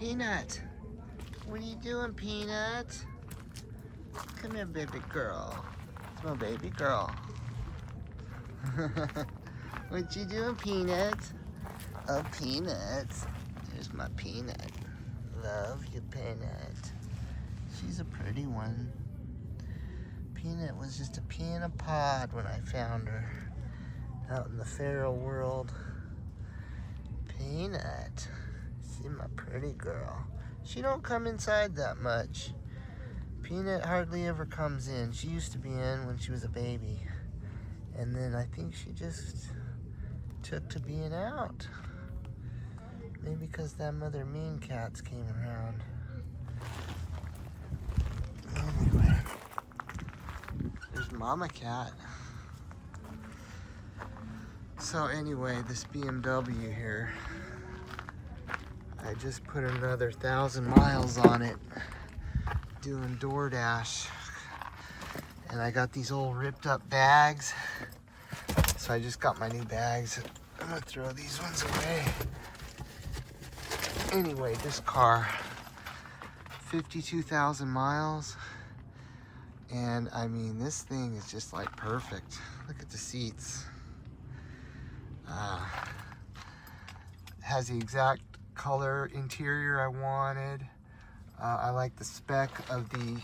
Peanut, what are you doing, Peanut? Come here, baby girl. It's my baby girl. What you doing, Peanut? Oh, Peanut. There's my Peanut. Love you, Peanut. She's a pretty one. Peanut was just a pea in a pod when I found her out in the feral world. Peanut. She's my pretty girl. She don't come inside that much. Peanut hardly ever comes in. She used to be in when she was a baby. And then I think she just took to being out. Maybe because that mother mean cats came around. Anyway, there's Mama Cat. So anyway, this BMW here, I just put another 1,000 miles on it doing DoorDash. And I got these old ripped up bags. So I just got my new bags. I'm gonna throw these ones away. Anyway, this car, 52,000 miles. And I mean, this thing is just like perfect. Look at the seats. Has the exact color interior I wanted. I like the spec of the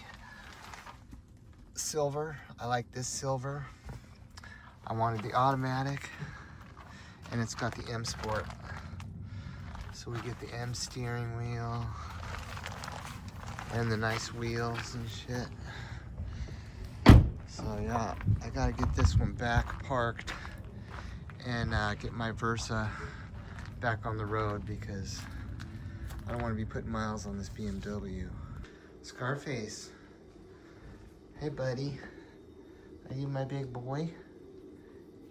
silver. I like this silver. I wanted the automatic, and it's got the M Sport. So we get the M steering wheel and the nice wheels and shit. So yeah, I gotta get this one back parked and get my Versa back on the road because I don't want to be putting miles on this BMW. Scarface. Hey buddy, are you my big boy?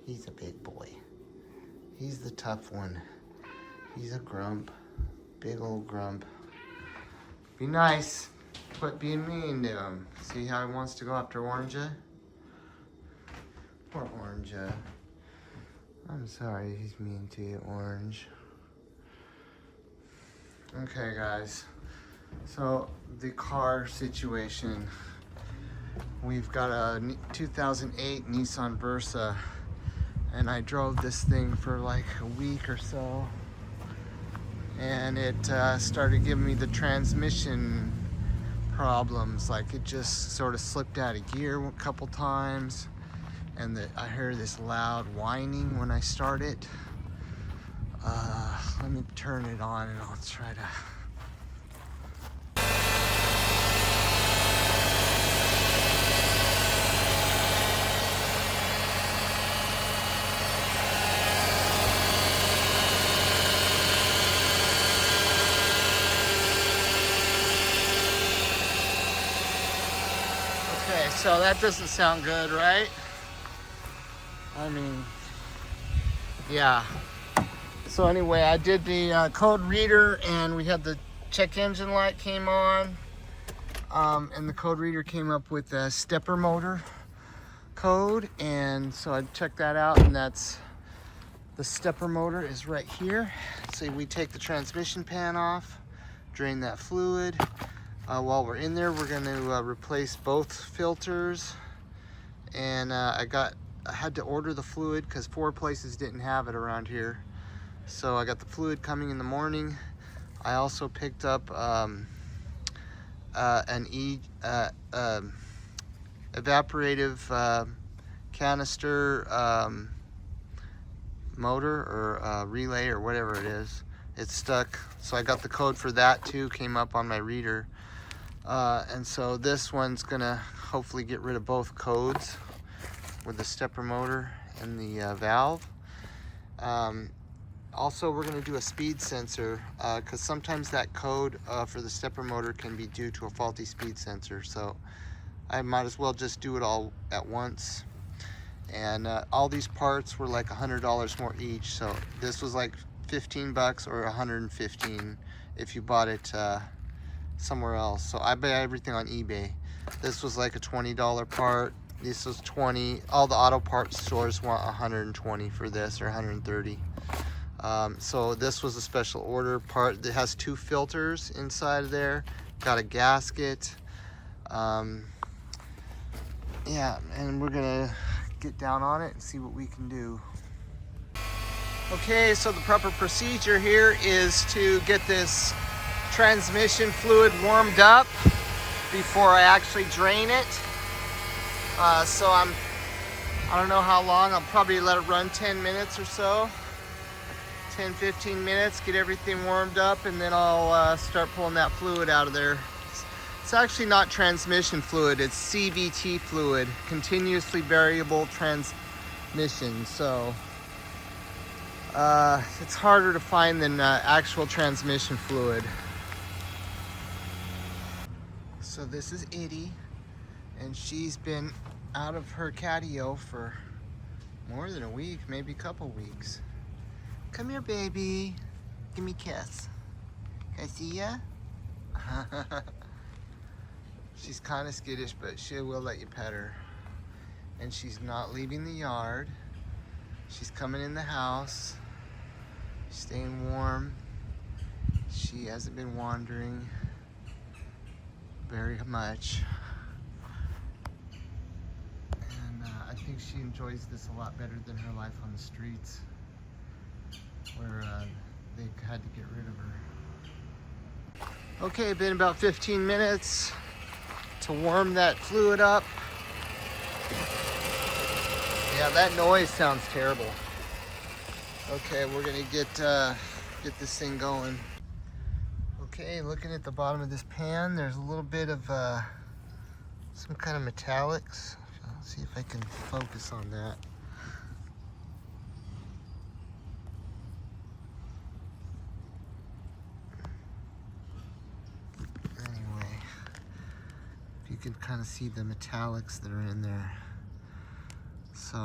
He's a big boy. He's the tough one. He's a grump, big old grump. Be nice, quit being mean to him. See how he wants to go after Orangea? Poor Orangea. I'm sorry he's mean to you, Orange. Okay guys, so the car situation. We've got a 2008 Nissan Versa, and I drove this thing for like a week or so, and it started giving me the transmission problems. Like it just sort of slipped out of gear a couple times, and I hear this loud whining when I start it. Let me turn it on and I'll try to. Okay, so that doesn't sound good, right? I mean, yeah. So anyway, I did the code reader, and we had the check engine light came on, and the code reader came up with a stepper motor code, and so I checked that out, and that's the stepper motor is right here. So we take the transmission pan off, drain that fluid. While we're in there, we're going to replace both filters, and I had to order the fluid because 4 places didn't have it around here. So I got the fluid coming in the morning. I also picked up an evaporative canister motor or relay or whatever it is. It's stuck, so I got the code for that too, came up on my reader. And so this one's gonna hopefully get rid of both codes with the stepper motor and the valve. Also, we're going to do a speed sensor because sometimes that code for the stepper motor can be due to a faulty speed sensor. So I might as well just do it all at once. And all these parts were like $100 more each. So this was like 15 bucks or 115 if you bought it somewhere else. So I buy everything on eBay. This was like a $20 part. This was 20. All the auto parts stores want 120 for this, or 130. So this was a special order part that has 2 filters inside of there, got a gasket. Yeah, and we're gonna get down on it and see what we can do. Okay, so the proper procedure here is to get this transmission fluid warmed up before I actually drain it. So I don't know how long, I'll probably let it run 10 minutes or so. 10-15 minutes, get everything warmed up, and then I'll start pulling that fluid out of there. It's actually not transmission fluid, it's CVT fluid, continuously variable transmission. So it's harder to find than actual transmission fluid. So this is Itty, and she's been out of her catio for more than a week, maybe a couple weeks. Come here, baby. Give me a kiss. Can I see ya? She's kind of skittish, but she will let you pet her. And she's not leaving the yard. She's coming in the house. Staying warm. She hasn't been wandering very much. And I think she enjoys this a lot better than her life on the streets, where they had to get rid of her. Okay, been about 15 minutes to warm that fluid up. Yeah, that noise sounds terrible. Okay, we're gonna get this thing going. Okay, looking at the bottom of this pan, there's a little bit of some kind of metallics. I'll see if I can focus on that. You can kind of see the metallics that are in there. So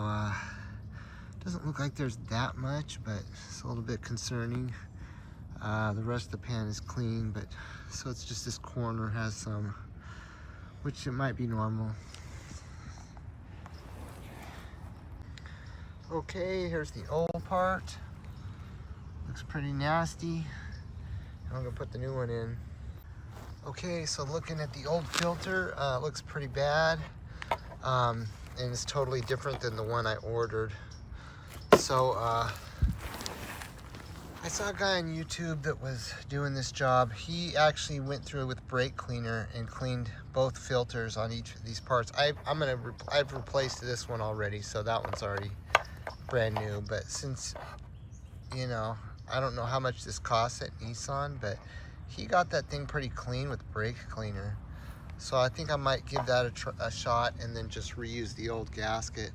doesn't look like there's that much, but it's a little bit concerning. The rest of the pan is clean, but so it's just this corner has some, which it might be normal. Okay, here's the old part. Looks pretty nasty. I'm gonna put the new one in. Okay, so looking at the old filter, looks pretty bad, and it's totally different than the one I ordered. So I saw a guy on YouTube that was doing this job. He actually went through with brake cleaner and cleaned both filters on each of these parts. I've replaced this one already, so that one's already brand new. But since, you know, I don't know how much this costs at Nissan, but he got that thing pretty clean with brake cleaner. So I think I might give that a shot and then just reuse the old gasket.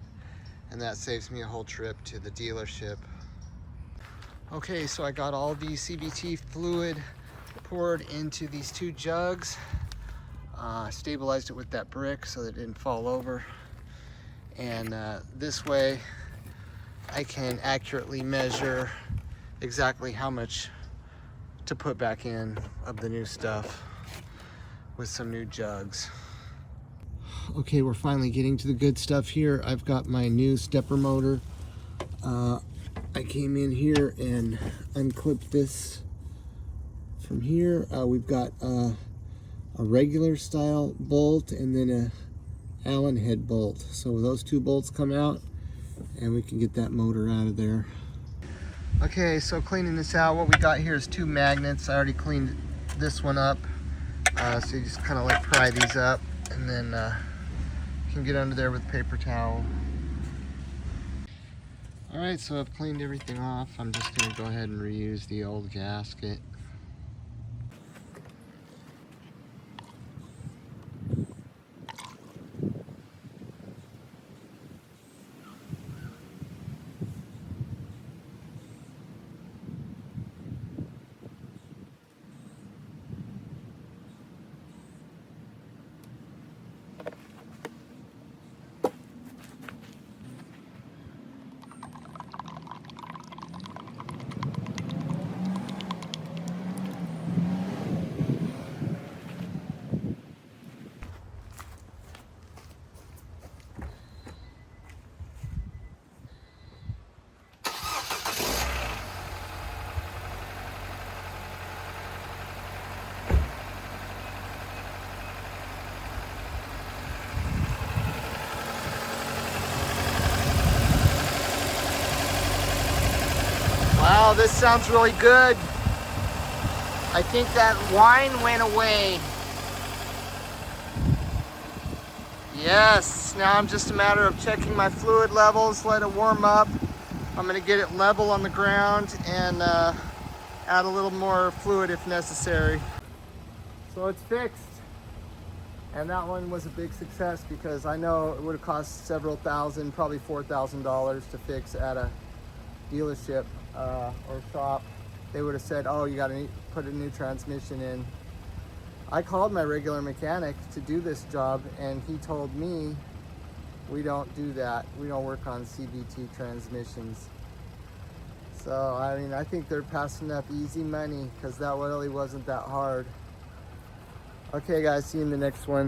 And that saves me a whole trip to the dealership. Okay, so I got all the CVT fluid poured into these 2 jugs. Stabilized it with that brick so that it didn't fall over. And this way I can accurately measure exactly how much to put back in of the new stuff with some new jugs. Okay, we're finally getting to the good stuff here. I've got my new stepper motor. I came in here and unclipped this from here. We've got a regular style bolt and then a Allen head bolt. So those 2 bolts come out and we can get that motor out of there. Okay, so cleaning this out, what we got here is 2 magnets. I already cleaned this one up. So you just kind of like pry these up and then you can get under there with a paper towel. Alright, so I've cleaned everything off. I'm just going to go ahead and reuse the old gasket. Oh, this sounds really good. I think that whine went away. Yes, now I'm just a matter of checking my fluid levels, let it warm up. I'm gonna get it level on the ground and add a little more fluid if necessary. So it's fixed. And that one was a big success because I know it would have cost several thousand, probably $4,000 to fix at a dealership or shop. They would have said, oh, you gotta put a new transmission in. I called my regular mechanic to do this job and he told me, we don't do that. We don't work on CVT transmissions. So, I mean, I think they're passing up easy money because that really wasn't that hard. Okay guys, see you in the next one.